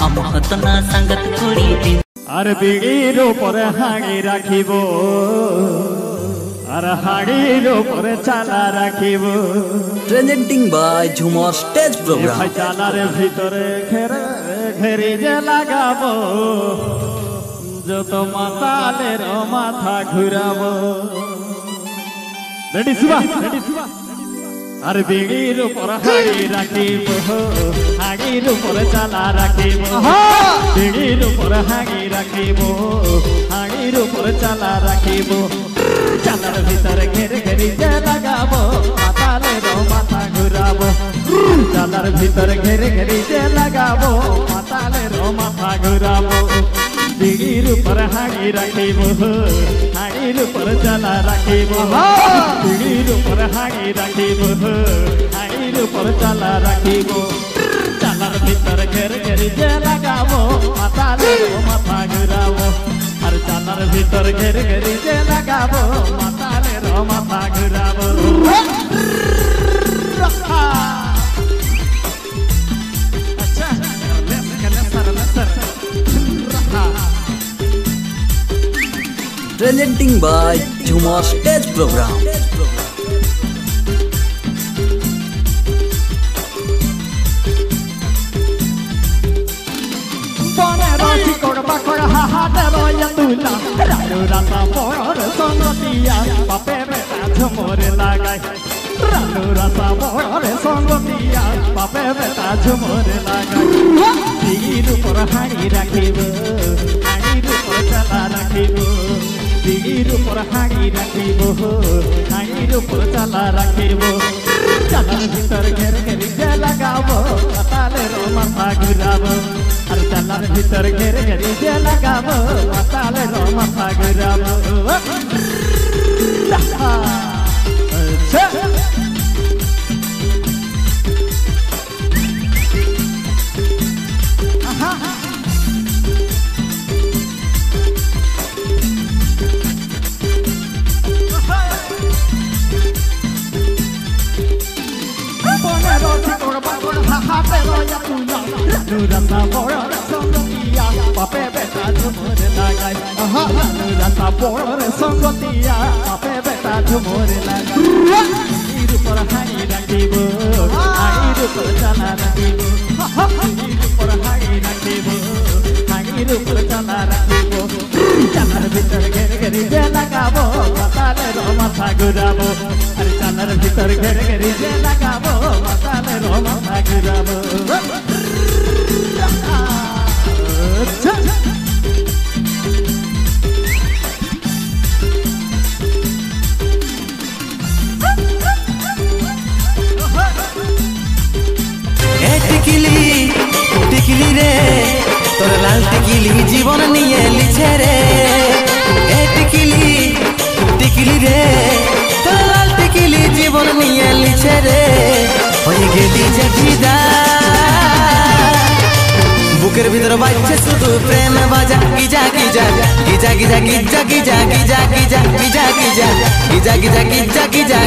हम हतना संगत कोड़ी दिन আর বিড়ির উপরে হাঁড়ি রাখিব আর হাঁড়ির উপরে চালা রাখিব presenting by Jhumur stage program ভাই চালার ভিতরে ঘেরি যে লাগাবো যত মাতালের মাথা ঘুরাবো রেডি সুবা আর বিড়ির উপর হাঁড়ি রাখিব হাঁড়ির উপর চালা রাখিব বিড়ির উপর হাঁড়ি রাখিব হাঁড়ির উপর চালা রাখিব চালার ভিতরে ঘেরে ঘেরি যে লাগাবো মাতালের মাথা ঘুরাবো চালার ভিতরে ঘেরে ঘেরি যে লাগাবো মাতালের মাথা ঘুরাবো বিড়ির উপর হাঁড়ি রাখিব হাঁড়ির উপর চালা রাখিব বিড়ির উপর হাঁড়ি রাখিব হাঁড়ির উপর চালা রাখিব চালার ভিতর ঘেরে ঘেরি যে লাগাবো মাতালের মাথা ঘুরাবো আর চালার ভিতর ঘেরে ঘেরি যে লাগাবো মাতালের মাথা ঘুরাবো presenting by Jhumur stage program রাতা বড় সঙ্গতিয়া বাপে বেটা ঝুমর লাগাই রালু রাতা বড় সঙ্গতিয়া বাপে বেটা ঝুমর লাগাই বিড়ির উপর হাঁড়ি রাখিব হাঁড়ির উপর চালা রাখিব বিড়ির উপর হাঁড়ি রাখিব হাঁড়ির উপর চালা রাখিব চালার ভিতর ঘের ঘেরি যে লাগাবো মাতালের মাথা ঘুরাবো আর চালার ভিতর ঘেরে ঘেরি যে লাগাবো মাতালের মাথা ঘুরাবো রাতা বড় সঙ্গতিয়া বাপে বেটা ঝুমর লাগাই রাতা বড় সঙ্গতিয়া বাপে বেটা ঝুমর লাগাই হাঁড়ির উপর হাঁড়ি রাখিব হাঁড়ির উপর চালা রাখিব হাঁড়ির উপর হাঁড়ি রাখিব হাঁড়ির উপর চালা রাখিব চালার ভিতর ঘেরে ঘেরি যে লাগাবো মাতালের মাথা ঘুরাবো আর চালার ভিতর ঘেরে ঘেরি যে লাগাবো মাতালের মাথা ঘুরাবো টিকিলি টিকিলি রে তোর লাল টিকিলি জীবন নিয়ে লিছে রে টিকিলি টিকিলি রে তোর লাল টিকিলি জীবন নিয়ে লিছে রে হয়ে গেলি যে ফিদা বুকের ভিতর বাজছে শুধু প্রেম বাজা Giza Giza Giza Giza Giza Giza Giza Giza Giza Giza Giza Giza Giza